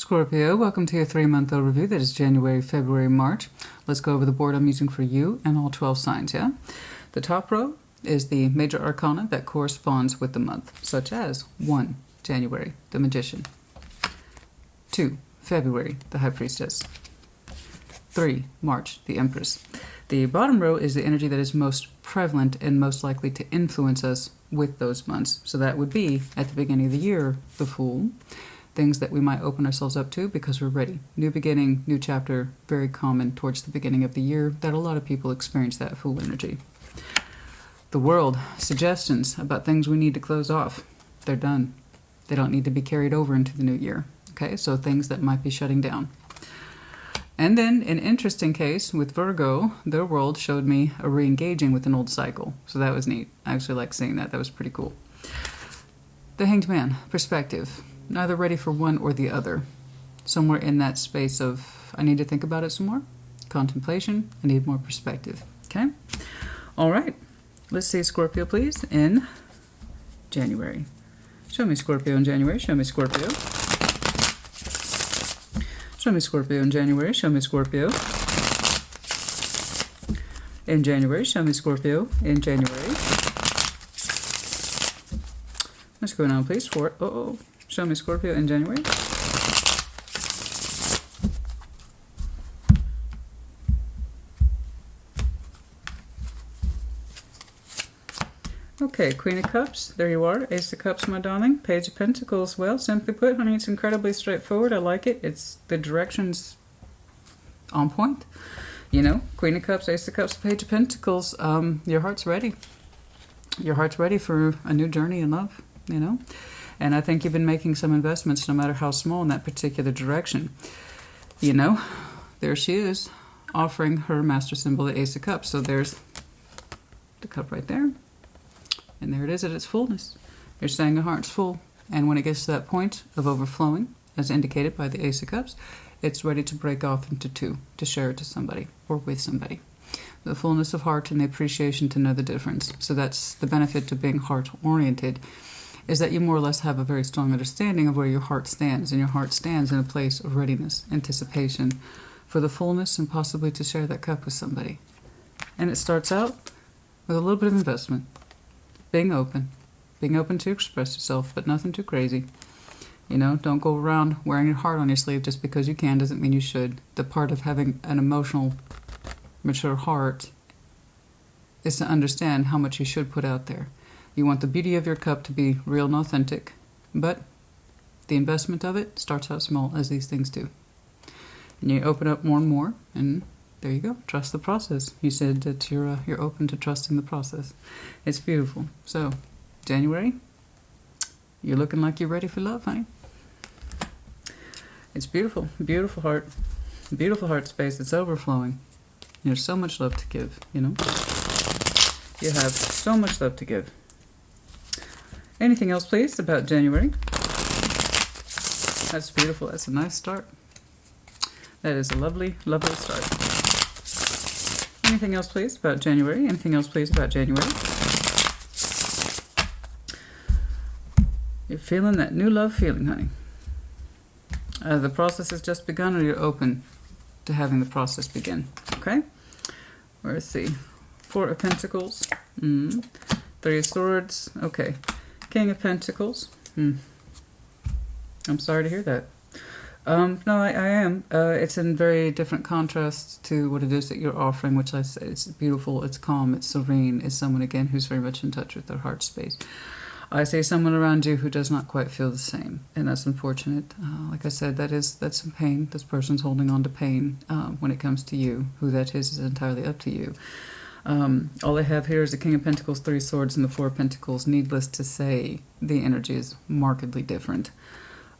Scorpio, welcome to your 3-month overview. That is January, February, March. Let's go over the board I'm using for you and all 12 signs, yeah? The top row is the major arcana that corresponds with the month, such as 1, January, the Magician. 2, February, the High Priestess. 3, March, the Empress. The bottom row is the energy that is most prevalent and most likely to influence us with those months. So that would be, at the beginning of the year, the Fool. Things that we might open ourselves up to because we're ready. New beginning, new chapter, very common towards the beginning of the year that a lot of people experience that Fool energy. The World, suggestions about things we need to close off. They're done. They don't need to be carried over into the new year. Okay, so things that might be shutting down. And then, an interesting case with Virgo, their world showed me a re-engaging with an old cycle. So that was neat. I actually like seeing that. That was pretty cool. The Hanged Man, perspective. Neither ready for one or the other. Somewhere in that space of, I need to think about it some more. Contemplation, I need more perspective. Okay? All right. Let's see Scorpio, please, in January. Show me Scorpio in January. Show me Scorpio. Show me Scorpio in January. Show me Scorpio. In January. Show me Scorpio in January. What's going on, please? Show me Scorpio in January. Okay, Queen of Cups, there you are. Ace of Cups, my darling. Page of Pentacles. Well, simply put, honey, it's incredibly straightforward. I like it. It's the direction's on point. You know, Queen of Cups, Ace of Cups, Page of Pentacles. Your heart's ready. Your heart's ready for a new journey in love, you know. And I think you've been making some investments, no matter how small, in that particular direction. You know, there she is, offering her master symbol, the Ace of Cups. So there's the cup right there. And there it is at its fullness. You're saying your heart's full. And when it gets to that point of overflowing, as indicated by the Ace of Cups, it's ready to break off into two, to share it to somebody or with somebody. The fullness of heart and the appreciation to know the difference. So that's the benefit to being heart-oriented, is that you more or less have a very strong understanding of where your heart stands. And your heart stands in a place of readiness, anticipation for the fullness and possibly to share that cup with somebody. And it starts out with a little bit of investment. Being open to express yourself, but nothing too crazy. You know, don't go around wearing your heart on your sleeve just because you can doesn't mean you should. The part of having an emotional, mature heart is to understand how much you should put out there. You want the beauty of your cup to be real and authentic, but the investment of it starts out small, as these things do. And you open up more and more, and there you go. Trust the process. You said that you're open to trusting the process. It's beautiful. So, January, you're looking like you're ready for love, honey. It's beautiful. Beautiful heart. Beautiful heart space. It's overflowing. There's so much love to give, you know. You have so much love to give. Anything else, please, about January? That's beautiful. That's a nice start. That is a lovely, lovely start. Anything else, please, about January? Anything else, please, about January? You're feeling that new love feeling, honey. The process has just begun, or you're open to having the process begin. Okay? Let's see. 4 of Pentacles. 3 of Swords. Okay. King of Pentacles. I'm sorry to hear that. No, I am. It's in very different contrast to what it is that you're offering, which I say it's beautiful, it's calm, it's serene. It's someone, again, who's very much in touch with their heart space. I say someone around you who does not quite feel the same, and that's unfortunate. Like I said, that's some pain. This person's holding on to pain when it comes to you. Who that is entirely up to you. All I have here is the King of Pentacles, 3 Swords, and the 4 of Pentacles. Needless to say, the energy is markedly different.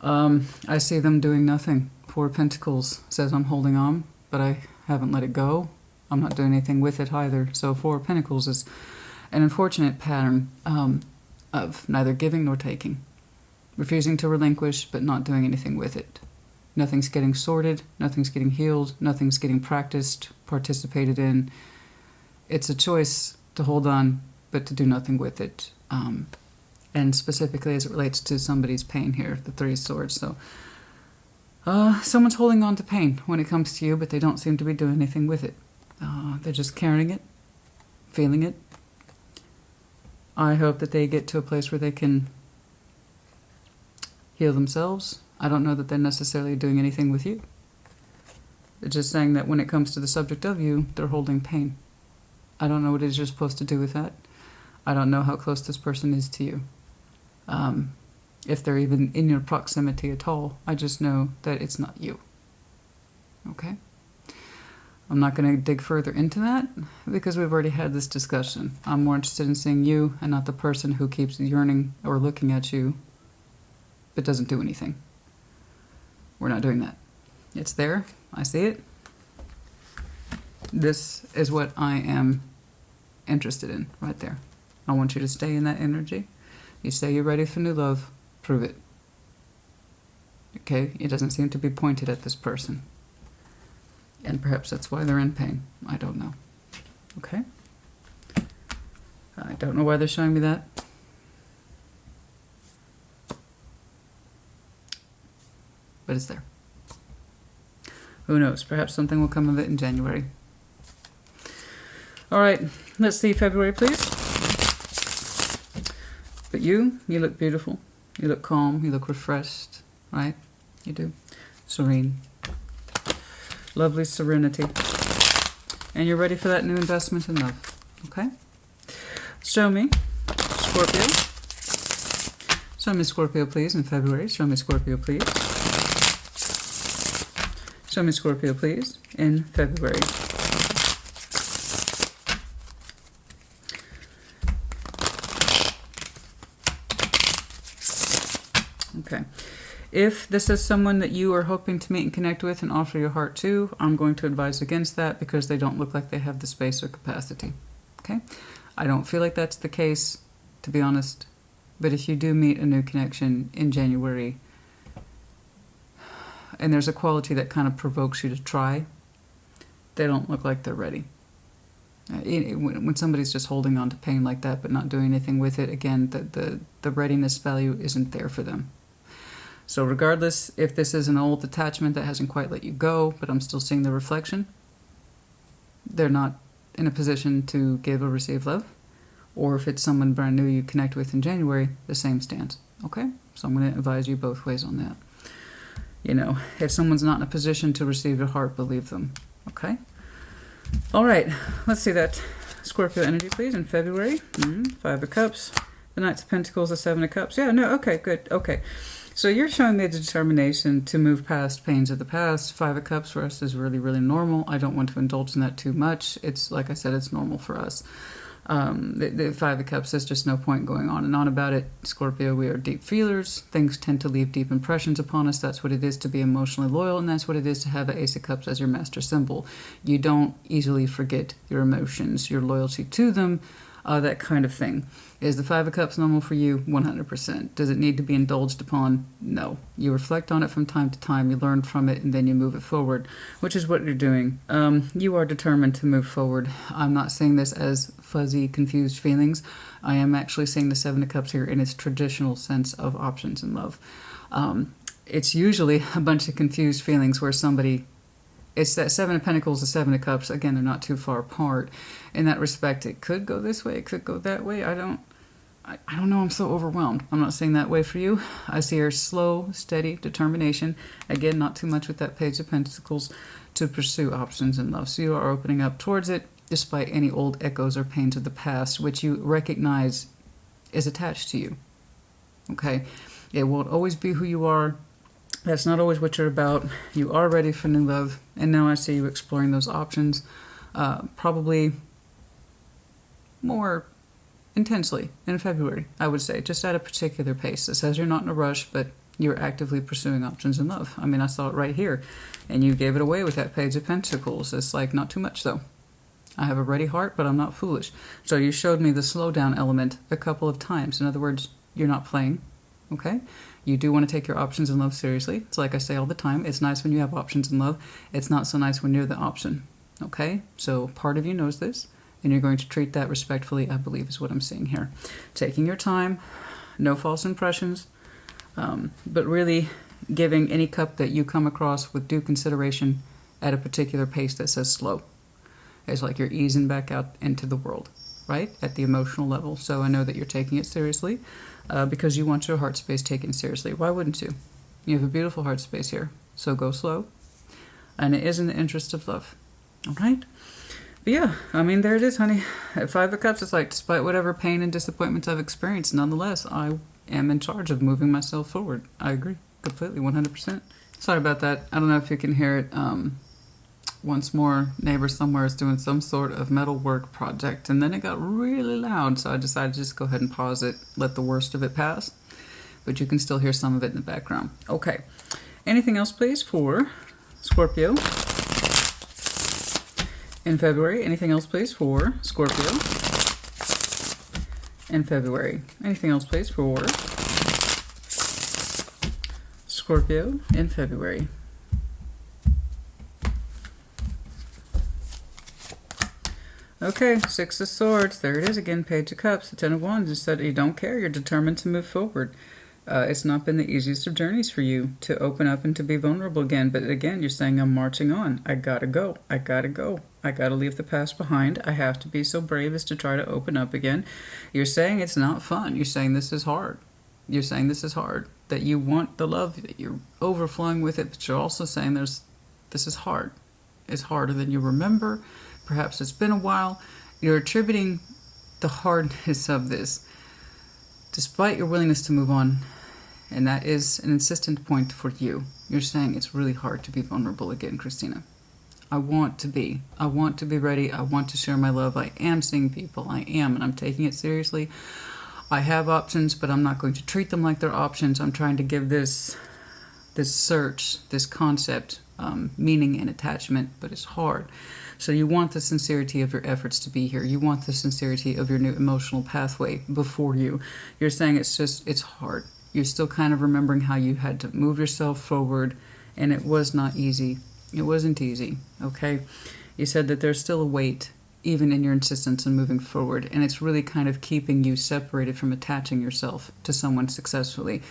I see them doing nothing. 4 of Pentacles says I'm holding on, but I haven't let it go. I'm not doing anything with it either. So 4 of Pentacles is an unfortunate pattern of neither giving nor taking. Refusing to relinquish, but not doing anything with it. Nothing's getting sorted, nothing's getting healed, nothing's getting practiced, participated in. It's a choice to hold on, but to do nothing with it. And specifically as it relates to somebody's pain here, the 3 of Swords. So Someone's holding on to pain when it comes to you, but they don't seem to be doing anything with it. They're just carrying it, feeling it. I hope that they get to a place where they can heal themselves. I don't know that they're necessarily doing anything with you. They're just saying that when it comes to the subject of you, they're holding pain. I don't know what it is you're supposed to do with that. I don't know how close this person is to you. If they're even in your proximity at all. I just know that it's not you. Okay? I'm not going to dig further into that because we've already had this discussion. I'm more interested in seeing you and not the person who keeps yearning or looking at you but doesn't do anything. We're not doing that. It's there. I see it. This is what I am interested in right there. I want you to stay in that energy. You say you're ready for new love. Prove it. Okay? It doesn't seem to be pointed at this person. And perhaps that's why they're in pain. I don't know. Okay? I don't know why they're showing me that. But it's there. Who knows? Perhaps something will come of it in January. All right. Let's see February, please. But you look beautiful. You look calm. You look refreshed. Right? You do. Serene. Lovely serenity. And you're ready for that new investment in love. Okay? Show me Scorpio. Show me Scorpio, please, in February. Show me Scorpio, please. Show me Scorpio, please, in February. Okay. If this is someone that you are hoping to meet and connect with and offer your heart to, I'm going to advise against that because they don't look like they have the space or capacity. Okay? I don't feel like that's the case, to be honest. But if you do meet a new connection in January, and there's a quality that kind of provokes you to try, they don't look like they're ready. When somebody's just holding on to pain like that but not doing anything with it, again, the readiness value isn't there for them. So regardless, if this is an old attachment that hasn't quite let you go, but I'm still seeing the reflection, they're not in a position to give or receive love. Or if it's someone brand new you connect with in January, the same stance. Okay? So I'm going to advise you both ways on that. You know, if someone's not in a position to receive your heart, believe them. Okay? All right. Let's see that Scorpio energy, please, in February. 5 of Cups. The Knights of Pentacles, the 7 of Cups. Yeah, no, okay, good. Okay. So you're showing me the determination to move past pains of the past. 5 of Cups for us is really, really normal. I don't want to indulge in that too much. It's, like I said, it's normal for us. The 5 of Cups, there's just no point going on and on about it. Scorpio, we are deep feelers. Things tend to leave deep impressions upon us. That's what it is to be emotionally loyal, and that's what it is to have an Ace of Cups as your master symbol. You don't easily forget your emotions, your loyalty to them, that kind of thing. Is the 5 of Cups normal for you? 100%. Does it need to be indulged upon? No. You reflect on it from time to time, you learn from it, and then you move it forward, which is what you're doing. You are determined to move forward. I'm not saying this as fuzzy, confused feelings. I am actually seeing the 7 of Cups here in its traditional sense of options in love. It's usually a bunch of confused feelings where somebody... It's that 7 of Pentacles, the 7 of Cups. Again, they're not too far apart. In that respect, it could go this way, it could go that way. I don't know, I'm so overwhelmed. I'm not saying that way for you. I see her slow, steady determination. Again, not too much with that Page of Pentacles to pursue options in love. So you are opening up towards it despite any old echoes or pains of the past, which you recognize is attached to you. Okay? It won't always be who you are. That's not always what you're about. You are ready for new love. And now I see you exploring those options probably more intensely in February, I would say, just at a particular pace. It says you're not in a rush, but you're actively pursuing options in love. I mean, I saw it right here, and you gave it away with that Page of Pentacles. It's like, not too much, though. I have a ready heart, but I'm not foolish. So you showed me the slowdown element a couple of times. In other words, you're not playing, okay? You do want to take your options in love seriously. It's like I say all the time, it's nice when you have options in love. It's not so nice when you're the option, okay? So part of you knows this, and you're going to treat that respectfully, I believe is what I'm seeing here. Taking your time, no false impressions, but really giving any cup that you come across with due consideration at a particular pace that says slow. It's like you're easing back out into the world, right? At the emotional level. So I know that you're taking it seriously because you want your heart space taken seriously. Why wouldn't you? You have a beautiful heart space here. So go slow. And it is in the interest of love. All right? But yeah, I mean, there it is, honey. At 5 of Cups, it's like, despite whatever pain and disappointments I've experienced, nonetheless, I am in charge of moving myself forward. I agree. Completely, 100%. Sorry about that. I don't know if you can hear it. Once more, neighbor somewhere is doing some sort of metal work project, and then it got really loud, so I decided to just go ahead and pause it, let the worst of it pass. But you can still hear some of it in the background. Okay. Anything else, please, for Scorpio in February? Anything else, please, for Scorpio in February? Anything else, please, for Scorpio in February? Okay, 6 of Swords. There it is again, Page of Cups. The 10 of Wands just said you don't care. You're determined to move forward. It's not been the easiest of journeys for you to open up and to be vulnerable again. But again, you're saying, I'm marching on. I gotta go. I gotta go. I gotta leave the past behind. I have to be so brave as to try to open up again. You're saying it's not fun. You're saying this is hard. You're saying this is hard. That you want the love, that you're overflowing with it. But you're also saying this is hard. It's harder than you remember. Perhaps it's been a while. You're attributing the hardness of this, despite your willingness to move on. And that is an insistent point for you. You're saying it's really hard to be vulnerable again, Christina. I want to be ready. I want to share my love. I am seeing people. I am, and I'm taking it seriously. I have options, but I'm not going to treat them like they're options. I'm trying to give this search, this concept, meaning and attachment, but it's hard. So you want the sincerity of your efforts to be here. You want the sincerity of your new emotional pathway before you. You're saying it's hard. You're still kind of remembering how you had to move yourself forward, and it was not easy. It wasn't easy, okay? You said that there's still a weight, even in your insistence on moving forward, and it's really kind of keeping you separated from attaching yourself to someone successfully.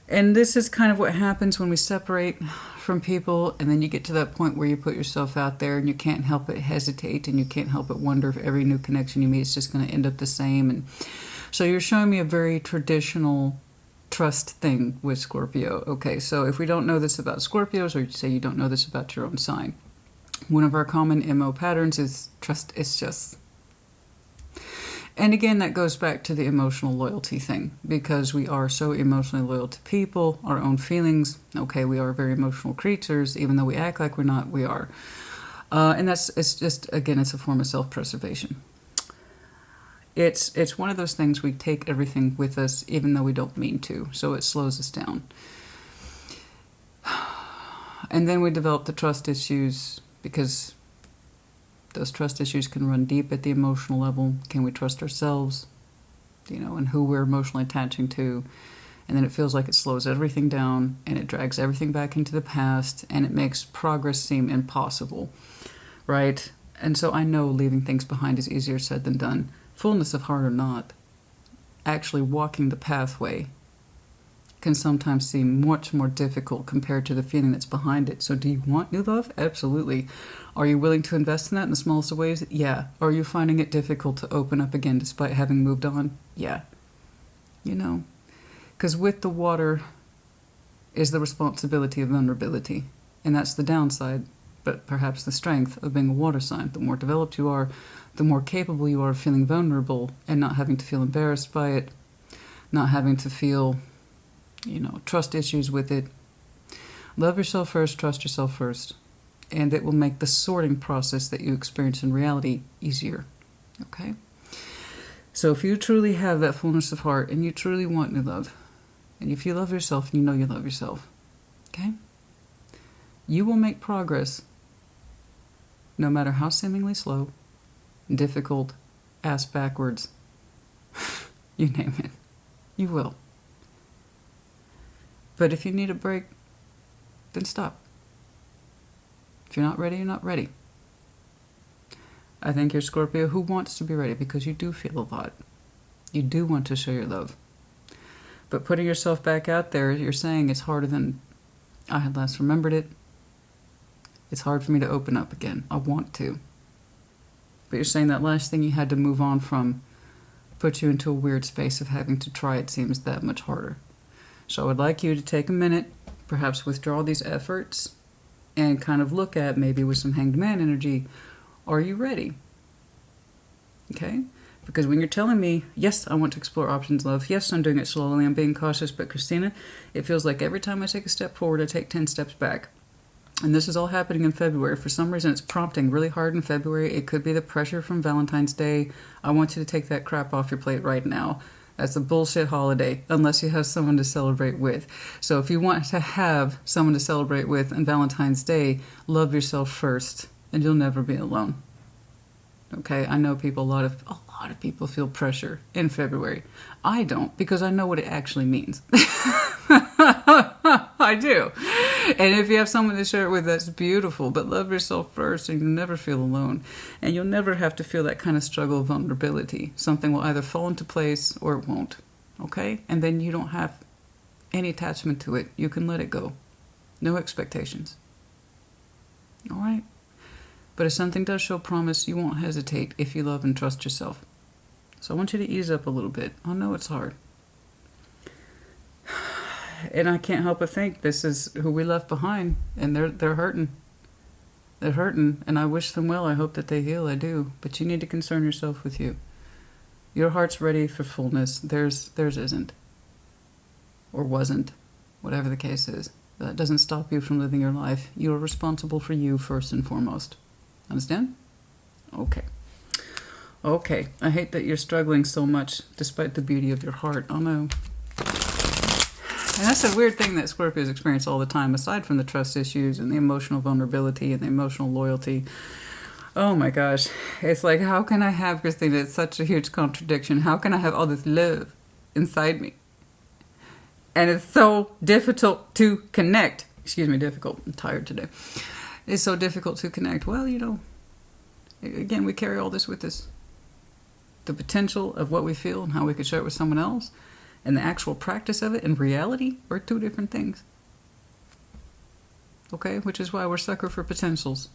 And this is kind of what happens when we separate from people, and then you get to that point where you put yourself out there and you can't help but hesitate, and you can't help but wonder if every new connection you meet is just going to end up the same. And so you're showing me a very traditional trust thing with Scorpio. Okay, so if we don't know this about Scorpios, or you say you don't know this about your own sign, one of our common MO patterns is trust is just. And again, that goes back to the emotional loyalty thing, because we are so emotionally loyal to people, our own feelings. Okay, we are very emotional creatures, even though we act like we're not, we are. And it's just, again, it's a form of self-preservation. It's one of those things, we take everything with us, even though we don't mean to, so it slows us down. And then we develop the trust issues, because those trust issues can run deep at the emotional level. Can we trust ourselves, and who we're emotionally attaching to? And then it feels like it slows everything down, and it drags everything back into the past, and it makes progress seem impossible, right? And so I know leaving things behind is easier said than done. Fullness of heart or not, actually walking the pathway can sometimes seem much more difficult compared to the feeling that's behind it. So do you want new love? Absolutely. Are you willing to invest in that in the smallest of ways? Yeah. Are you finding it difficult to open up again despite having moved on? Yeah. Because with the water is the responsibility of vulnerability. And that's the downside, but perhaps the strength of being a water sign. The more developed you are, the more capable you are of feeling vulnerable and not having to feel embarrassed by it, not having to feel, trust issues with it. Love yourself first, trust yourself first, and it will make the sorting process that you experience in reality easier, okay? So if you truly have that fullness of heart and you truly want new love, and if you love yourself and you know you love yourself, okay, you will make progress no matter how seemingly slow, difficult, ass backwards, you name it. You will. But if you need a break, then stop. If you're not ready, you're not ready. I think you're Scorpio who wants to be ready, because you do feel a lot. You do want to show your love. But putting yourself back out there, you're saying it's harder than I had last remembered it. It's hard for me to open up again. I want to. But you're saying that last thing you had to move on from put you into a weird space of having to try, it seems, that much harder. So I would like you to take a minute, perhaps withdraw these efforts, and kind of look at, maybe with some Hanged Man energy, are you ready? Okay? Because when you're telling me, yes, I want to explore options, love, yes, I'm doing it slowly, I'm being cautious, but Christina, it feels like every time I take a step forward, I take 10 steps back. And this is all happening in February. For some reason, it's prompting really hard in February. It could be the pressure from Valentine's Day. I want you to take that crap off your plate right now. That's a bullshit holiday, unless you have someone to celebrate with. So if you want to have someone to celebrate with on Valentine's Day, love yourself first, and you'll never be alone. Okay? I know people, a lot of people feel pressure in February. I don't, because I know what it actually means. I do. And if you have someone to share it with, that's beautiful. But love yourself first, and you'll never feel alone. And you'll never have to feel that kind of struggle of vulnerability. Something will either fall into place or it won't. Okay? And then you don't have any attachment to it. You can let it go. No expectations. All right? But if something does show promise, you won't hesitate if you love and trust yourself. So I want you to ease up a little bit. I know it's hard. And I can't help but think this is who we left behind, and they're hurting. They're hurting, and I wish them well. I hope that they heal. I do. But you need to concern yourself with you. Your heart's ready for fullness. Theirs isn't. Or wasn't. Whatever the case is. That doesn't stop you from living your life. You are responsible for you first and foremost. Understand? Okay. Okay. I hate that you're struggling so much despite the beauty of your heart. Oh no. And that's a weird thing that Scorpios experience all the time, aside from the trust issues and the emotional vulnerability and the emotional loyalty. Oh my gosh. It's like, how can I have, Christina, it's such a huge contradiction. How can I have all this love inside me? And it's so difficult to connect. Excuse me, difficult. I'm tired today. It's so difficult to connect. Well, you know, again, we carry all this with us. The potential of what we feel and how we could share it with someone else, and the actual practice of it in reality are two different things. Okay? Which is why we're sucker for potentials.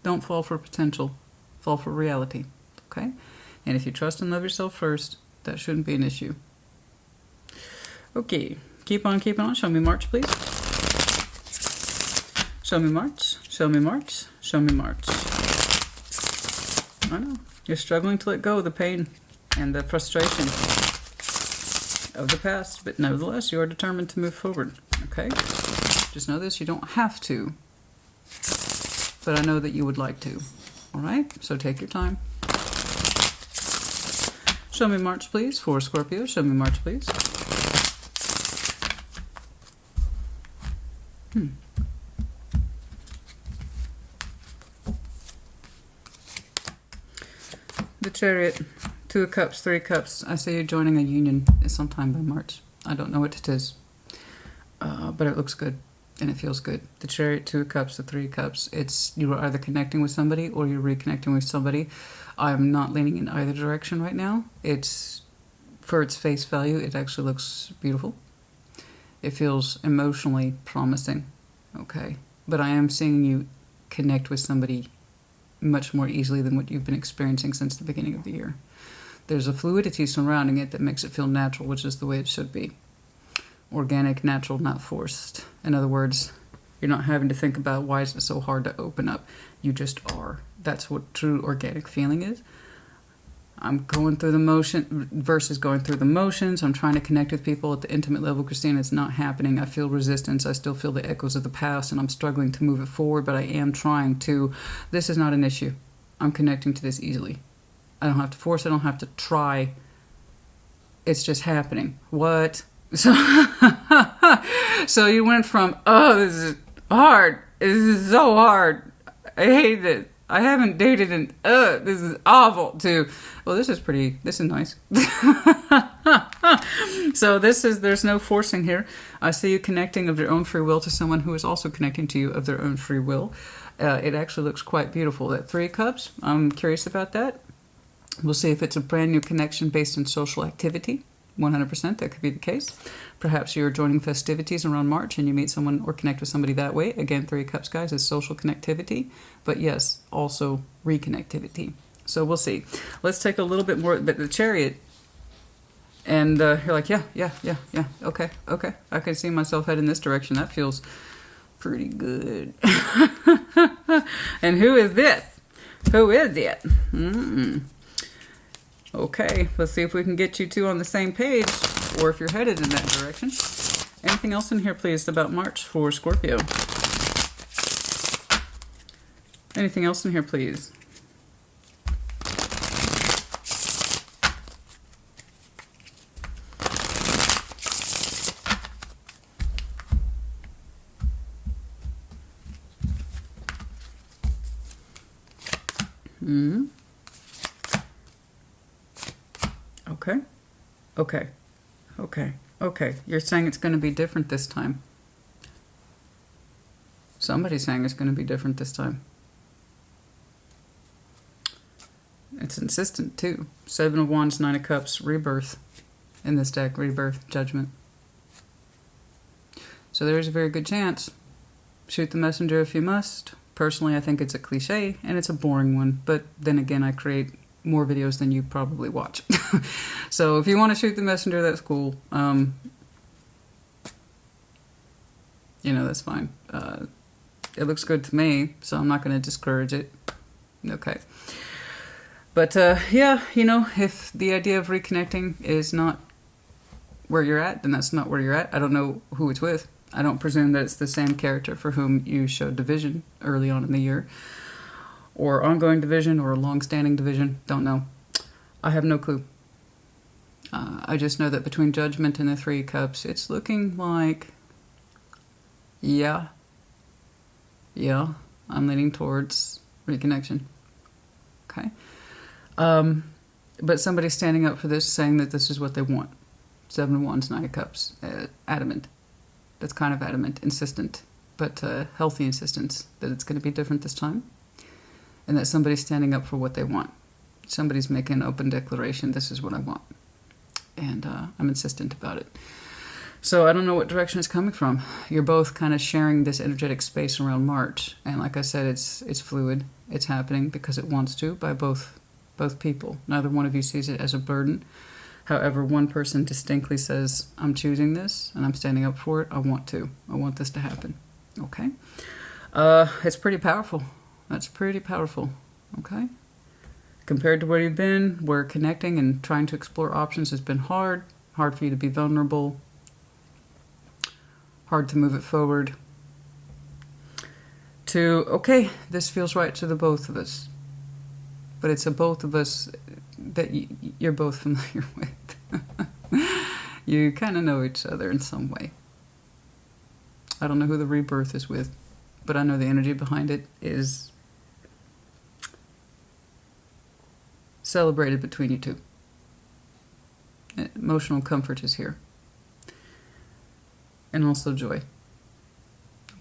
Don't fall for potential. Fall for reality. Okay? And if you trust and love yourself first, that shouldn't be an issue. Okay. Keep on keeping on. Show me March, please. Show me March. Show me March. Show me March. I know. You're struggling to let go of the pain and the frustration of the past, but nevertheless, you are determined to move forward. Okay? Just know this, you don't have to, but I know that you would like to. All right? So take your time. Show me March, please, for Scorpio. Show me March, please. The Chariot. 2 of Cups, 3 Cups. I say you're joining a union sometime by March. I don't know what it is. But it looks good. And it feels good. The Chariot, 2 of Cups, the 3 of Cups. It's you are either connecting with somebody or you're reconnecting with somebody. I'm not leaning in either direction right now. It's, for its face value, it actually looks beautiful. It feels emotionally promising. Okay. But I am seeing you connect with somebody much more easily than what you've been experiencing since the beginning of the year. There's a fluidity surrounding it that makes it feel natural, which is the way it should be. Organic, natural, not forced. In other words, you're not having to think about why is it so hard to open up. You just are. That's what true organic feeling is. I'm going through the motion versus going through the motions. I'm trying to connect with people at the intimate level. Christina, it's not happening. I feel resistance. I still feel the echoes of the past, and I'm struggling to move it forward, but I am trying to. This is not an issue. I'm connecting to this easily. I don't have to force it. I don't have to try. It's just happening. What? So, so you went from, oh, this is hard. This is so hard. I hate it. I haven't dated and, this is awful, to, well, this is nice. So there's no forcing here. I see you connecting of your own free will to someone who is also connecting to you of their own free will. It actually looks quite beautiful. That 3 of Cups, I'm curious about that. We'll see if it's a brand new connection based on social activity. 100%, that could be the case. Perhaps you're joining festivities around March and you meet someone or connect with somebody that way. Again, Three of Cups, guys, is social connectivity, but yes, also reconnectivity. So we'll see. Let's take a little bit more, but the Chariot, and you're like, yeah, okay, I can see myself heading this direction. That feels pretty good. And who is this? Who is it? Okay, let's see if we can get you two on the same page, or if you're headed in that direction. Anything else in here, please, about March for Scorpio? Anything else in here, please? Okay. You're saying it's going to be different this time. Somebody's saying it's going to be different this time. It's insistent, too. Seven of Wands, Nine of Cups, rebirth in this deck. Rebirth, judgment. So there's a very good chance. Shoot the messenger if you must. Personally, I think it's a cliche, and it's a boring one. But then again, I create more videos than you probably watch. So if you want to shoot the messenger, that's cool. You know, that's fine. It looks good to me, so I'm not going to discourage it. Okay. But yeah, you know, if the idea of reconnecting is not where you're at, then that's not where you're at. I don't know who it's with. I don't presume that it's the same character for whom you showed division early on in the year, or ongoing division, or long-standing division. Don't know. I have no clue. I just know that between Judgment and the Three of Cups, it's looking like, yeah, I'm leaning towards reconnection. Okay. But somebody's standing up for this, saying that this is what they want. Seven of Wands, Nine of Cups. Adamant. That's kind of adamant, insistent, but healthy insistence that it's going to be different this time. And that somebody's standing up for what they want. Somebody's making an open declaration, this is what I want. And I'm insistent about it. So I don't know what direction it's coming from. You're both kind of sharing this energetic space around March. And like I said, it's fluid. It's happening because it wants to by both people. Neither one of you sees it as a burden. However, one person distinctly says, I'm choosing this and I'm standing up for it. I want to. I want this to happen. Okay? It's pretty powerful. That's pretty powerful. Okay? Compared to where you've been, where connecting and trying to explore options has been hard. Hard for you to be vulnerable. Hard to move it forward. To, okay, this feels right to the both of us. But it's a both of us that you're both familiar with. You kind of know each other in some way. I don't know who the rebirth is with, but I know the energy behind it is celebrated between you two. Emotional comfort is here. And also joy.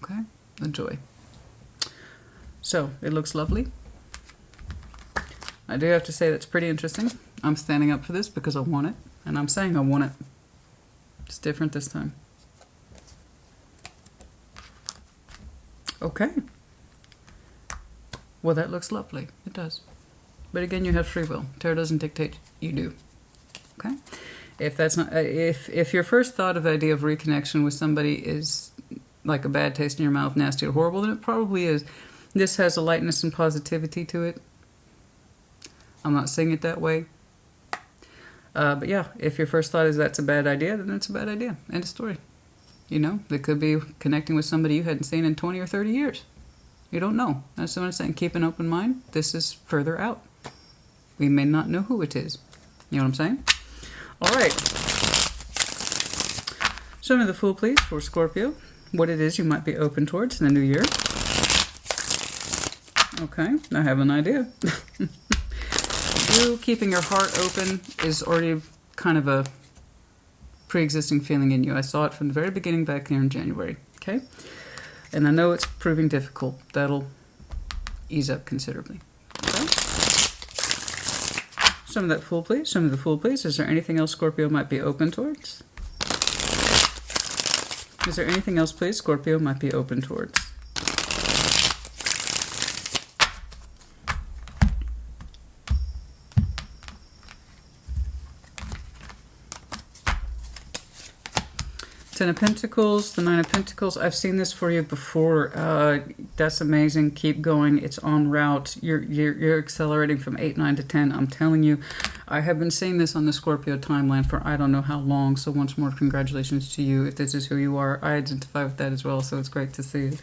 Okay? The joy. So, it looks lovely. I do have to say that's pretty interesting. I'm standing up for this because I want it. And I'm saying I want it. It's different this time. Okay. Well, that looks lovely. It does. But again, you have free will. Tarot doesn't dictate. You do. Okay? If that's not, if your first thought of the idea of reconnection with somebody is like a bad taste in your mouth, nasty or horrible, then it probably is. This has a lightness and positivity to it. I'm not saying it that way. But yeah, if your first thought is that's a bad idea, then it's a bad idea. End of story. You know, it could be connecting with somebody you hadn't seen in 20 or 30 years. You don't know. That's what I'm saying. Keep an open mind. This is further out. We may not know who it is. You know what I'm saying? All right. Show me the Fool, please, for Scorpio. What it is you might be open towards in the new year. Okay, I have an idea. You keeping your heart open is already kind of a pre-existing feeling in you. I saw it from the very beginning back here in January. Okay? And I know it's proving difficult. That'll ease up considerably. Okay? Some of that Fool, please. Some of the Fool, please. Is there anything else Scorpio might be open towards? Is there anything else, please, Scorpio might be open towards? Ten of Pentacles, the Nine of Pentacles. I've seen this for you before. That's amazing. Keep going. It's en route. You're accelerating from 8, 9 to 10. I'm telling you, I have been seeing this on the Scorpio timeline for I don't know how long. So once more, congratulations to you. If this is who you are, I identify with that as well. So it's great to see it.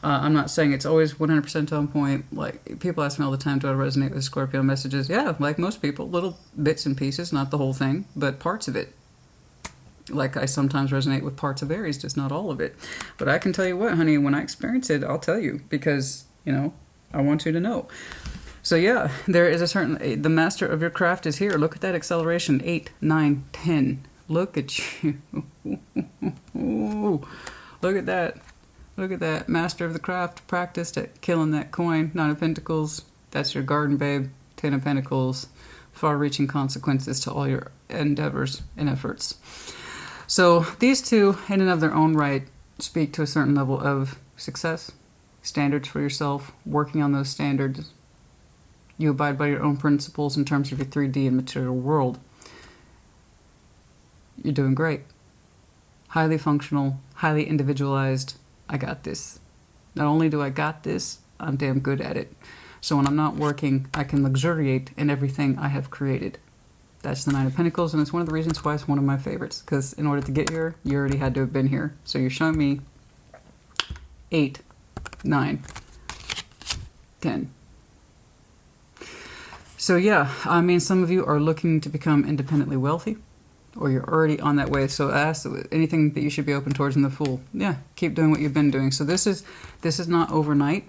I'm not saying it's always 100% on point. Like, people ask me all the time, do I resonate with Scorpio messages? Yeah, like most people, little bits and pieces, not the whole thing, but parts of it. Like I sometimes resonate with parts of Aries, just not all of it. But I can tell you what, honey, when I experience it, I'll tell you, because, you know, I want you to know. So yeah, there is a certain, the master of your craft is here. Look at that acceleration, 8, 9, 10. Look at you. Look at that. Look at that. Master of the craft, practiced at killing that coin. 9 of Pentacles, that's your garden, babe. 10 of Pentacles, far-reaching consequences to all your endeavors and efforts. So these two, in and of their own right, speak to a certain level of success, standards for yourself, working on those standards. You abide by your own principles in terms of your 3D and material world. You're doing great. Highly functional, highly individualized. I got this. Not only do I got this, I'm damn good at it. So when I'm not working, I can luxuriate in everything I have created. That's the Nine of Pentacles, and it's one of the reasons why it's one of my favorites. Because in order to get here, you already had to have been here. So you're showing me 8, 9, 10. So yeah, I mean, some of you are looking to become independently wealthy, or you're already on that way. So ask anything that you should be open towards in the Fool. Yeah, keep doing what you've been doing. So this is not overnight.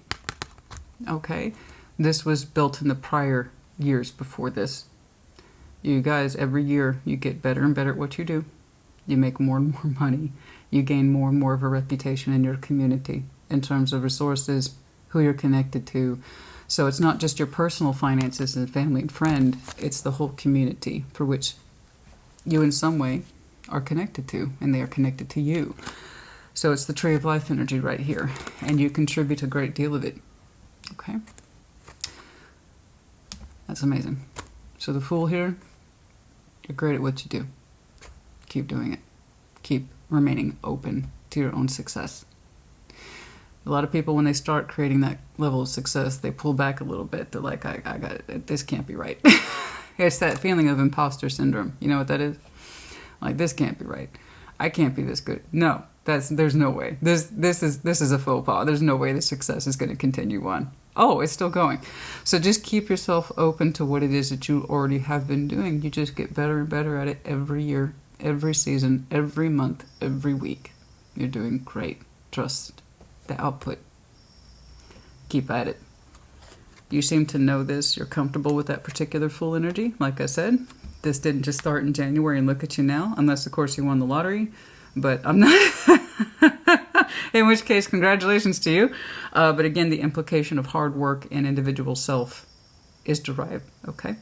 Okay, this was built in the prior years before this. You guys, every year, you get better and better at what you do. You make more and more money. You gain more and more of a reputation in your community in terms of resources, who you're connected to. So it's not just your personal finances and family and friend. It's the whole community for which you in some way are connected to, and they are connected to you. So it's the Tree of Life energy right here, and you contribute a great deal of it. Okay? That's amazing. So the Fool here, you're great at what you do. Keep doing it. Keep remaining open to your own success. A lot of people, when they start creating that level of success, they pull back a little bit. They're like, I got it. This can't be right. It's that feeling of imposter syndrome. You know what that is? Like, this can't be right. I can't be this good. No, there's no way. This is a faux pas. There's no way the success is going to continue on. Oh, it's still going. So just keep yourself open to what it is that you already have been doing. You just get better and better at it every year, every season, every month, every week. You're doing great. Trust the output. Keep at it. You seem to know this. You're comfortable with that particular Fool energy. Like I said, this didn't just start in January and look at you now, unless, of course, you won the lottery. But I'm not... In which case, congratulations to you. But again, the implication of hard work and individual self is derived, okay?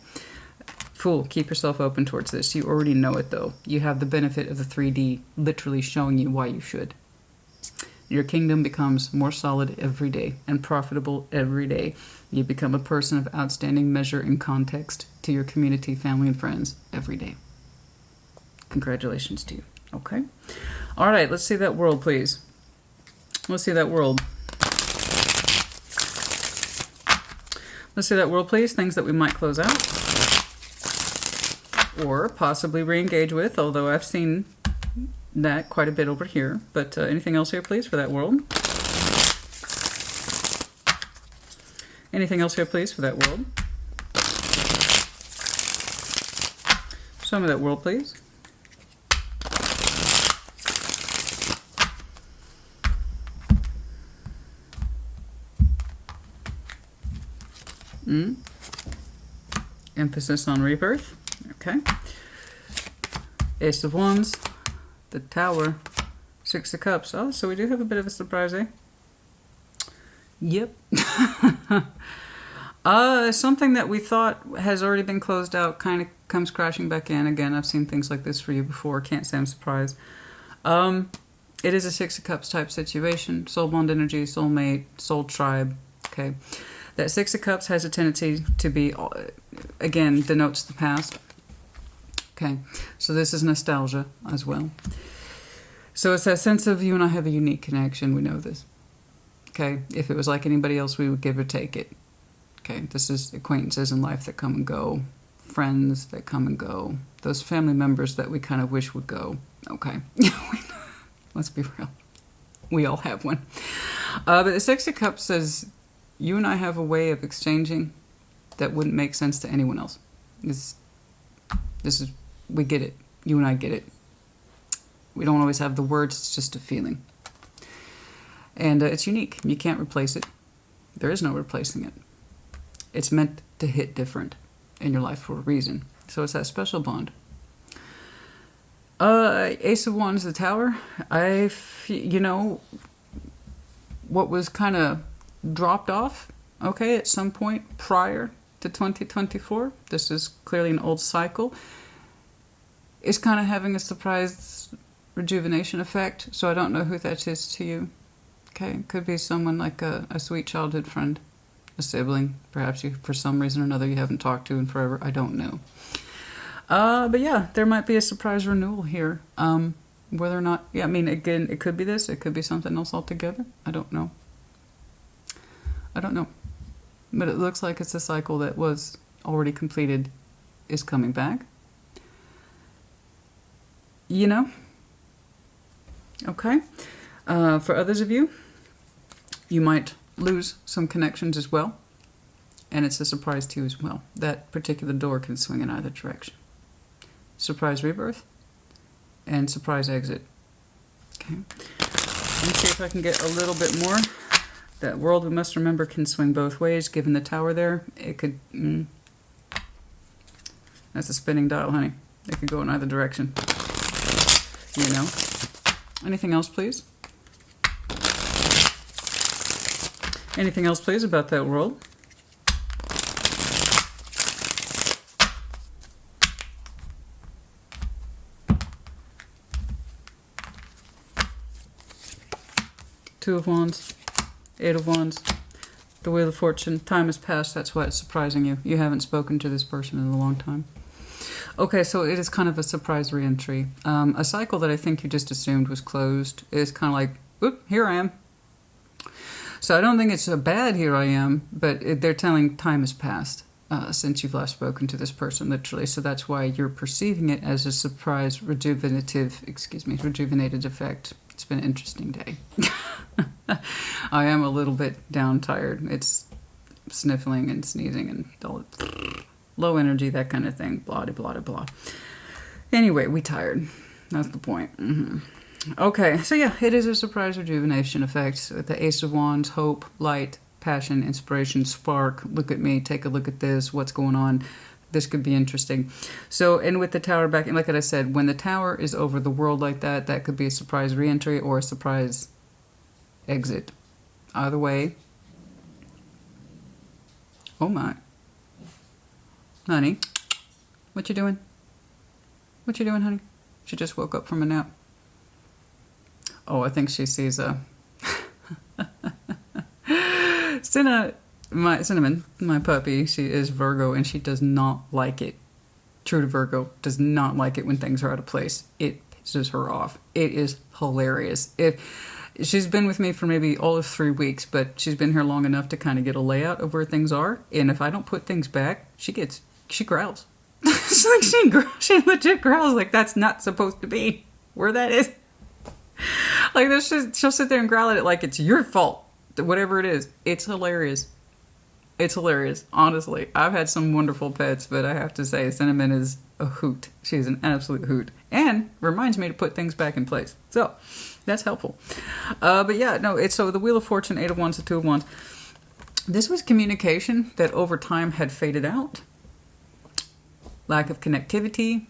Fool, keep yourself open towards this. You already know it, though. You have the benefit of the 3D literally showing you why you should. Your kingdom becomes more solid every day and profitable every day. You become a person of outstanding measure and context to your community, family, and friends every day. Congratulations to you, okay? All right, let's see that world, please. Let's see that world. Let's see that world, please. Things that we might close out. Or possibly re-engage with, although I've seen that quite a bit over here. But anything else here, please, for that world? Anything else here, please, for that world? Some of that world, please. Emphasis on rebirth. Okay. Ace of Wands. The Tower. 6 of Cups. Oh, so we do have a bit of a surprise, eh? Yep. Something that we thought has already been closed out kind of comes crashing back in. Again, I've seen things like this for you before. Can't say I'm surprised. It is a Six of Cups type situation. Soul bond energy, soulmate, soul tribe. Okay. That Six of Cups has a tendency to be, again, denotes the past. Okay. So this is nostalgia as well. So it's that sense of you and I have a unique connection. We know this. Okay. If it was like anybody else, we would give or take it. Okay. This is acquaintances in life that come and go. Friends that come and go. Those family members that we kind of wish would go. Okay. Let's be real. We all have one. But the Six of Cups says you and I have a way of exchanging that wouldn't make sense to anyone else. This is, we get it. You and I get it. We don't always have the words. It's just a feeling. And it's unique. You can't replace it. There is no replacing it. It's meant to hit different in your life for a reason. So it's that special bond. Ace of Wands, the Tower. You know, what was kind of dropped off, okay, at some point prior to 2024, this is clearly an old cycle, is kind of having a surprise rejuvenation effect. So I don't know who that is to you. Okay, it could be someone like a sweet childhood friend, a sibling, perhaps you, for some reason or another, you haven't talked to in forever. I don't know. But yeah, there might be a surprise renewal here. Whether or not, yeah, I mean, again, it could be this, it could be something else altogether. I don't know. I don't know. But it looks like it's a cycle that was already completed, is coming back. You know? Okay. For others of you, you might lose some connections as well. And it's a surprise to you as well. That particular door can swing in either direction. Surprise rebirth and surprise exit. Okay. Let me see if I can get a little bit more. That world, we must remember, can swing both ways. Given the Tower there, it could... that's a spinning dial, honey. It could go in either direction. You know. Anything else, please? Anything else, please, about that world? Two of Wands, Eight of Wands, the Wheel of Fortune. Time has passed. That's why it's surprising you. You haven't spoken to this person in a long time. Okay, so it is kind of a surprise re-entry. A cycle that I think you just assumed was closed is kind of like, oop, here I am. So I don't think it's a bad here I am, but they're telling time has passed since you've last spoken to this person, literally. So that's why you're perceiving it as a surprise rejuvenated effect. It's been an interesting day. I am a little bit down, tired. It's sniffling and sneezing and all, low energy, that kind of thing. Blah, blah, blah, blah. Anyway, we tired. That's the point. Okay, so yeah, it is a surprise rejuvenation effect. With the Ace of Wands, hope, light, passion, inspiration, spark. Look at me, take a look at this, what's going on. This could be interesting. So, and with the Tower back, and like I said, when the Tower is over the world like that, that could be a surprise re-entry or a surprise exit. Either way. Oh my. Honey, what you doing? What you doing, honey? She just woke up from a nap. Oh, I think she sees a... Cinnamon, my puppy, she is Virgo, and she does not like it. True to Virgo, does not like it when things are out of place. It pisses her off. It is hilarious. She's been with me for maybe all of 3 weeks, but she's been here long enough to kind of get a layout of where things are. And if I don't put things back, she growls. It's like she legit growls like that's not supposed to be where that is. Like she'll sit there and growl at it like it's your fault. Whatever it is. It's hilarious. It's hilarious. Honestly, I've had some wonderful pets, but I have to say Cinnamon is a hoot. She's an absolute hoot. And reminds me to put things back in place. So, that's helpful. But yeah, no, it's so the Wheel of Fortune, Eight of Wands, the Two of Wands. This was communication that over time had faded out. Lack of connectivity,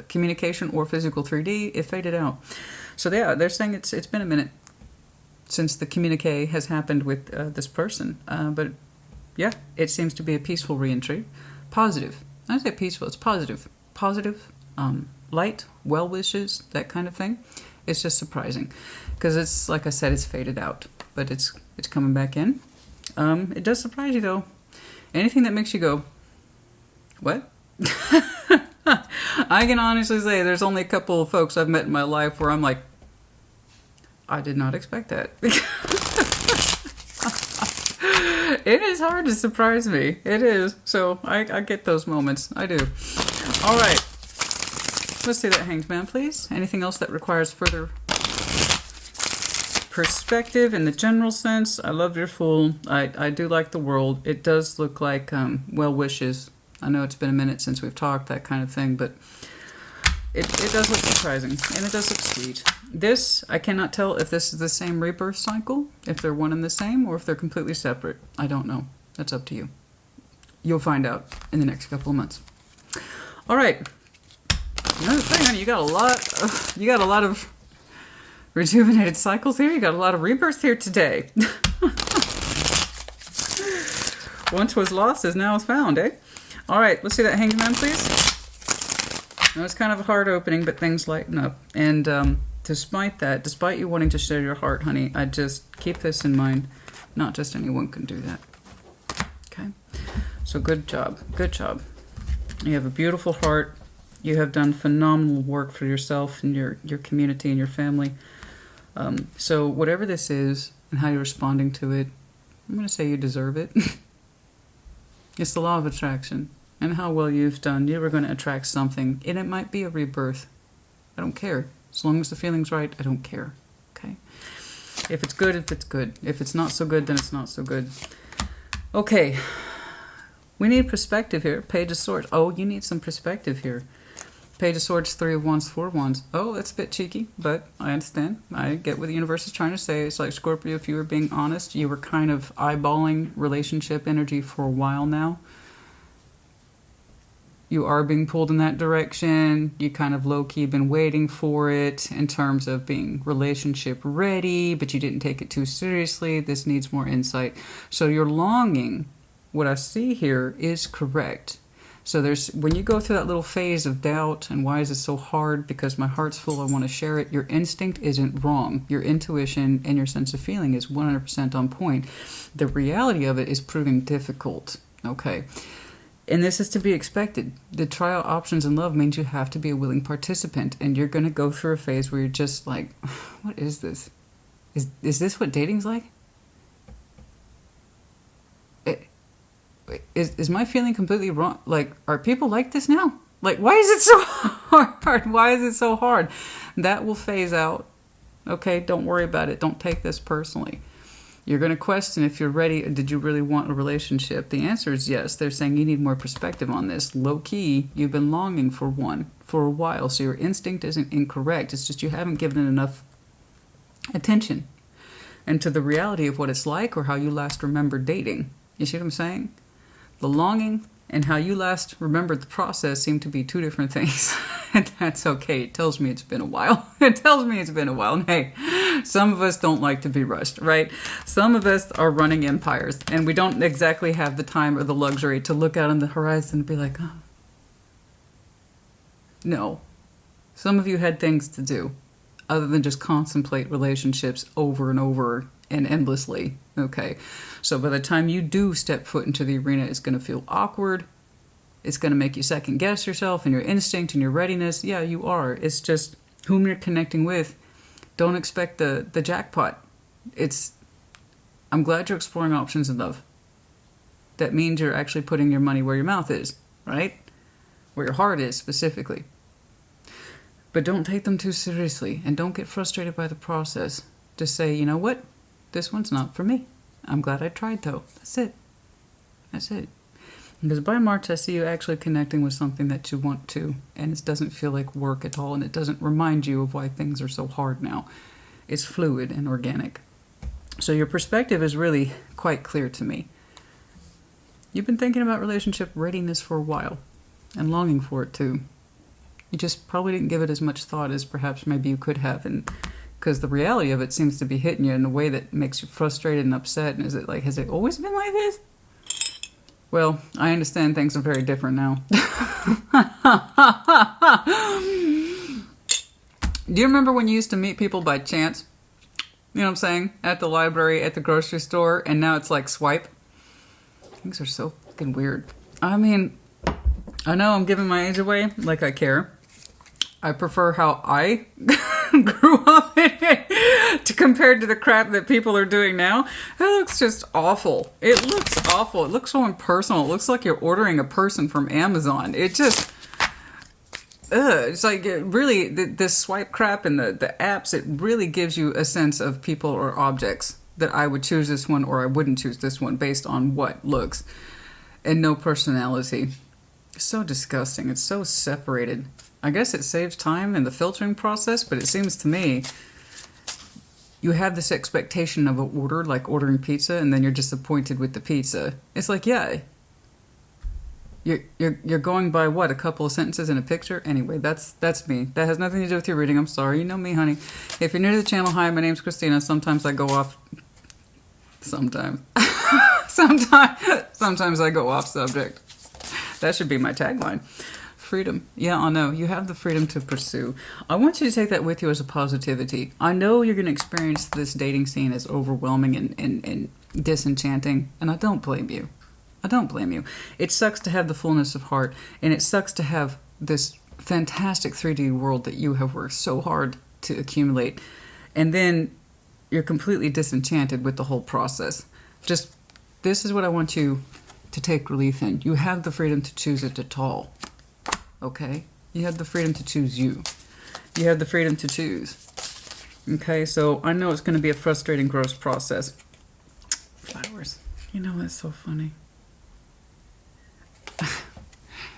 communication or physical 3D, it faded out. So yeah, they're saying it's been a minute since the communique has happened with this person. But Yeah, it seems to be a peaceful re-entry. Positive. I say peaceful, it's positive. Positive, light, well wishes, that kind of thing. It's just surprising. Because it's, like I said, it's faded out. But it's coming back in. It does surprise you, though. Anything that makes you go, what? I can honestly say there's only a couple of folks I've met in my life where I'm like, I did not expect that. It is hard to surprise me. It is. So I get those moments. I do. All right. Let's see that Hanged Man, please. Anything else that requires further perspective in the general sense? I love your Fool. I do like the World. It does look like well wishes. I know it's been a minute since we've talked, that kind of thing, but it does look surprising, and it does look sweet. This, I cannot tell if this is the same rebirth cycle, if they're one and the same, or if they're completely separate. I don't know. That's up to you. You'll find out in the next couple of months. All right. Another thing, honey, you got a lot of rejuvenated cycles here. You got a lot of rebirths here today. Once was lost is now found, eh? All right, let's see that Hanged Man, please. Now, it's kind of a hard opening, but things lighten up. And despite that, despite you wanting to share your heart, honey, I just keep this in mind. Not just anyone can do that. Okay? So good job. Good job. You have a beautiful heart. You have done phenomenal work for yourself and your community and your family. So whatever this is and how you're responding to it, I'm going to say you deserve it. It's the law of attraction. And how well you've done. You were going to attract something. And it might be a rebirth. I don't care. As long as the feeling's right, I don't care. Okay? If it's good, if it's good. If it's not so good, then it's not so good. Okay. We need perspective here. Page of Swords. Oh, you need some perspective here. Page of Swords, 3 of Wands, 4 of Wands. Oh, that's a bit cheeky, but I understand. I get what the universe is trying to say. It's like, Scorpio, if you were being honest, you were kind of eyeballing relationship energy for a while now. You are being pulled in that direction. You kind of low-key been waiting for it in terms of being relationship ready, but you didn't take it too seriously. This needs more insight. So your longing, what I see here, is correct. So there's, when you go through that little phase of doubt and why is it so hard, because my heart's full, I want to share it, your instinct isn't wrong. Your intuition and your sense of feeling is 100% on point. The reality of it is proving difficult. Okay. And this is to be expected. The trial options in love means you have to be a willing participant. And you're going to go through a phase where you're just like, what is this? Is this what dating's like? Is my feeling completely wrong? Like, are people like this now? Like, why is it so hard? Why is it so hard? That will phase out. Okay, don't worry about it. Don't take this personally. You're going to question if you're ready. Did you really want a relationship? The answer is yes. They're saying you need more perspective on this. Low key, you've been longing for one for a while. So your instinct isn't incorrect. It's just you haven't given it enough attention and to the reality of what it's like or how you last remembered dating. You see what I'm saying? The longing and how you last remembered the process seem to be two different things. And that's okay. It tells me it's been a while. It tells me it's been a while. And hey, some of us don't like to be rushed, right? Some of us are running empires, and we don't exactly have the time or the luxury to look out on the horizon and be like, oh. No. Some of you had things to do other than just contemplate relationships over and over and endlessly. Okay. So by the time you do step foot into the arena, it's going to feel awkward. It's going to make you second guess yourself and your instinct and your readiness. Yeah, you are. It's just whom you're connecting with. Don't expect the jackpot. I'm glad you're exploring options in love. That means you're actually putting your money where your mouth is, right? Where your heart is specifically. But don't take them too seriously and don't get frustrated by the process. Just say, you know what? This one's not for me. I'm glad I tried though. That's it. That's it. Because by March, I see you actually connecting with something that you want to, and it doesn't feel like work at all, and it doesn't remind you of why things are so hard now. It's fluid and organic. So your perspective is really quite clear to me. You've been thinking about relationship readiness for a while, and longing for it too. You just probably didn't give it as much thought as perhaps maybe you could have, and because the reality of it seems to be hitting you in a way that makes you frustrated and upset. And is it like, has it always been like this? Well, I understand things are very different now. Do you remember when you used to meet people by chance? You know what I'm saying? At the library, at the grocery store, and now it's like swipe. Things are so fucking weird. I mean, I know I'm giving my age away, like I care. I prefer how I grew up to compared to the crap that people are doing now. It looks just awful. It looks awful. It looks so impersonal. It looks like you're ordering a person from Amazon. It just... it's like it really, this swipe crap and the apps, it really gives you a sense of people or objects that I would choose this one or I wouldn't choose this one based on what looks and no personality. It's so disgusting. It's so separated. I guess it saves time in the filtering process, but it seems to me you have this expectation of an order, like ordering pizza, and then you're disappointed with the pizza. It's like, yeah, you're going by what, a couple of sentences in a picture? Anyway, that's me. That has nothing to do with your reading. I'm sorry. You know me, honey. If you're new to the channel, hi, my name's Christina. Sometimes I go off. Sometimes I go off subject. That should be my tagline. Freedom. Yeah, I know. You have the freedom to pursue. I want you to take that with you as a positivity. I know you're going to experience this dating scene as overwhelming and disenchanting, and I don't blame you. I don't blame you. It sucks to have the fullness of heart, and it sucks to have this fantastic 3D world that you have worked so hard to accumulate, and then you're completely disenchanted with the whole process. Just, this is what I want you to take relief in. You have the freedom to choose it at all. Okay? You have the freedom to choose you. You have the freedom to choose. Okay? So I know it's going to be a frustrating, gross process. Flowers. You know, that's so funny.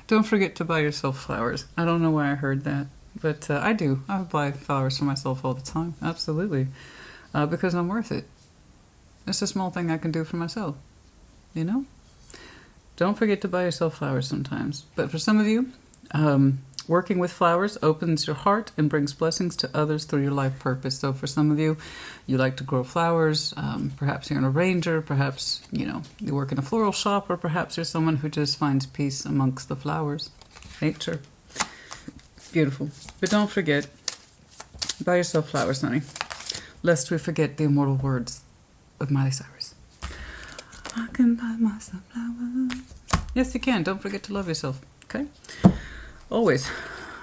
Don't forget to buy yourself flowers. I don't know why I heard that, but I do. I buy flowers for myself all the time. Absolutely. Because I'm worth it. It's a small thing I can do for myself. You know? Don't forget to buy yourself flowers sometimes. But for some of you, working with flowers opens your heart and brings blessings to others through your life purpose. So for some of you, you like to grow flowers. Perhaps you're an arranger. Perhaps, you know, you work in a floral shop. Or perhaps you're someone who just finds peace amongst the flowers. Nature. Beautiful. But don't forget, buy yourself flowers, honey. Lest we forget the immortal words of Miley Cyrus. I can buy myself flowers. Yes, you can. Don't forget to love yourself. Okay? Always.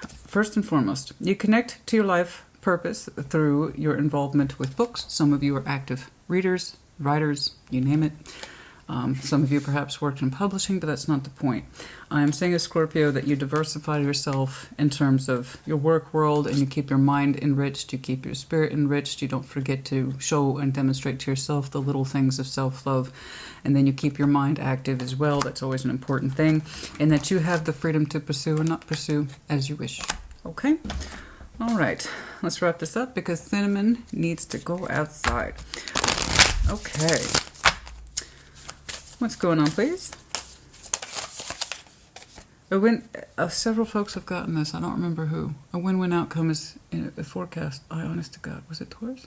First and foremost, you connect to your life purpose through your involvement with books. Some of you are active readers, writers, you name it. Some of you perhaps worked in publishing, but that's not the point. I am saying as Scorpio that you diversify yourself in terms of your work world, and you keep your mind enriched, you keep your spirit enriched, you don't forget to show and demonstrate to yourself the little things of self-love, and then you keep your mind active as well. That's always an important thing, and that you have the freedom to pursue or not pursue as you wish. Okay? All right. Let's wrap this up because Cinnamon needs to go outside. Okay. What's going on, please? Several folks have gotten this. I don't remember who. A win-win outcome is in a forecast. Honest to God. Was it Taurus?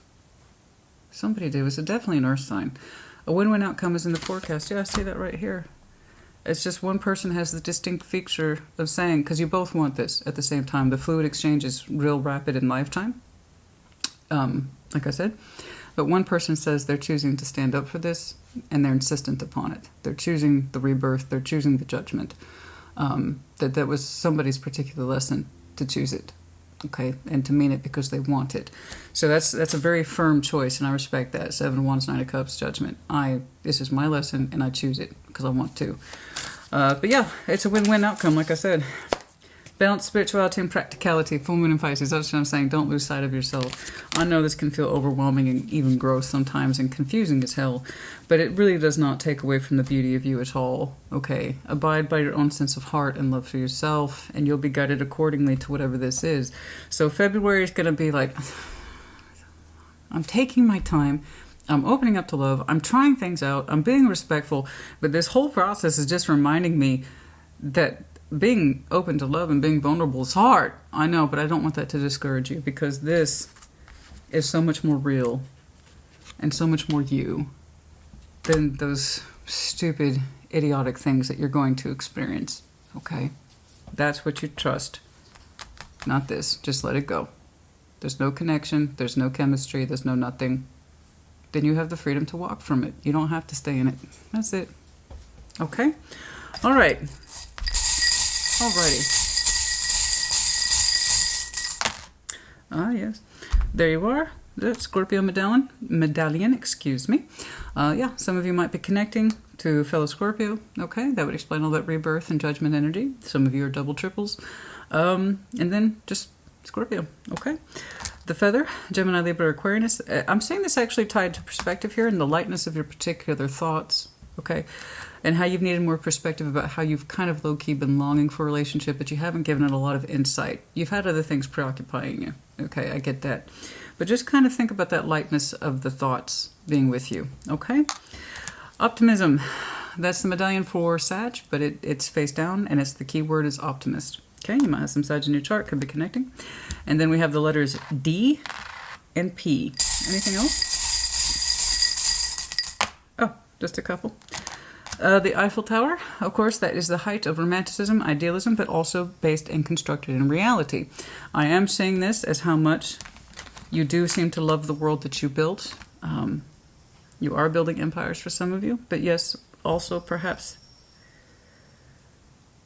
Somebody did. It was definitely an earth sign. A win-win outcome is in the forecast. Yeah, I see that right here. It's just one person has the distinct feature of saying, because you both want this at the same time. The fluid exchange is real rapid in lifetime. Like I said. But one person says they're choosing to stand up for this, and they're insistent upon it. They're choosing the rebirth. They're choosing the judgment. That was somebody's particular lesson to choose it, okay, and to mean it because they want it. So that's a very firm choice, and I respect that. 7 of Wands, 9 of Cups, judgment. This is my lesson, and I choose it because I want to. But yeah, it's a win-win outcome, like I said. Balance, spirituality, and practicality. Full moon in Pisces. That's what I'm saying. Don't lose sight of yourself. I know this can feel overwhelming and even gross sometimes and confusing as hell, but it really does not take away from the beauty of you at all. Okay? Abide by your own sense of heart and love for yourself, and you'll be guided accordingly to whatever this is. So February is going to be like, I'm taking my time. I'm opening up to love. I'm trying things out. I'm being respectful. But this whole process is just reminding me that being open to love and being vulnerable is hard. I know, but I don't want that to discourage you because this is so much more real and so much more you than those stupid, idiotic things that you're going to experience. Okay? That's what you trust. Not this. Just let it go. There's no connection. There's no chemistry. There's no nothing. Then you have the freedom to walk from it. You don't have to stay in it. That's it. Okay? All right. Alrighty. Ah, yes. There you are. The Scorpio medallion, excuse me. Yeah, some of you might be connecting to fellow Scorpio. Okay, that would explain all that rebirth and judgment energy. Some of you are double triples. And then just Scorpio. Okay. The feather, Gemini, Libra, Aquarius. I'm seeing this actually tied to perspective here and the lightness of your particular thoughts. Okay. And how you've needed more perspective about how you've kind of low-key been longing for a relationship, but you haven't given it a lot of insight. You've had other things preoccupying you. Okay, I get that. But just kind of think about that lightness of the thoughts being with you. Okay? Optimism. That's the medallion for Sag, but it's face down, and it's the key word is optimist. Okay, you might have some Sag in your chart, could be connecting. And then we have the letters D and P. Anything else? Oh, just a couple. The Eiffel Tower, of course, that is the height of romanticism, idealism, but also based and constructed in reality. I am seeing this as how much you do seem to love the world that you built. You are building empires for some of you, but yes, also perhaps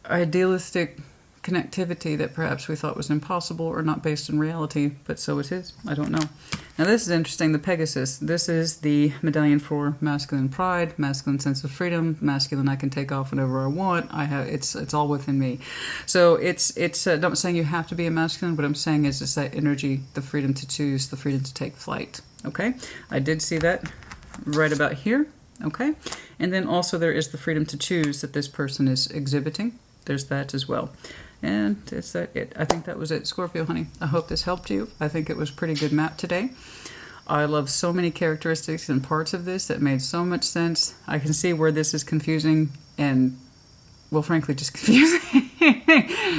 idealistic connectivity that perhaps we thought was impossible or not based in reality, but so it is. I don't know. Now this is interesting, the Pegasus. This is the medallion for masculine pride, masculine sense of freedom, masculine I can take off whenever I want. It's all within me. So it's not saying you have to be a masculine. What I'm saying is it's that energy, the freedom to choose, the freedom to take flight. Okay? I did see that right about here. Okay? And then also there is the freedom to choose that this person is exhibiting. There's that as well. And is that it? I think that was it, Scorpio, honey. I hope this helped you. I think it was a pretty good map today. I love so many characteristics and parts of this that made so much sense. I can see where this is confusing and, well, frankly, just confusing.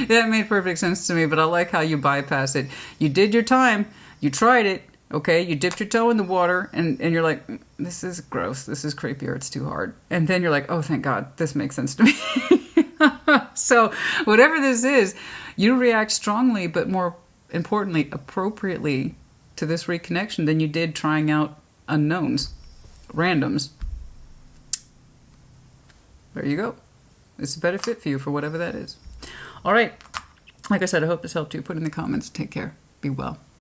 That made perfect sense to me, but I like how you bypass it. You did your time. You tried it. Okay, you dipped your toe in the water, and you're like, this is gross. This is creepy, or it's too hard. And then you're like, oh, thank God, this makes sense to me. So whatever this is, you react strongly, but more importantly, appropriately to this reconnection than you did trying out unknowns, randoms. There you go. It's a better fit for you for whatever that is. All right. Like I said, I hope this helped you. Put in the comments. Take care. Be well.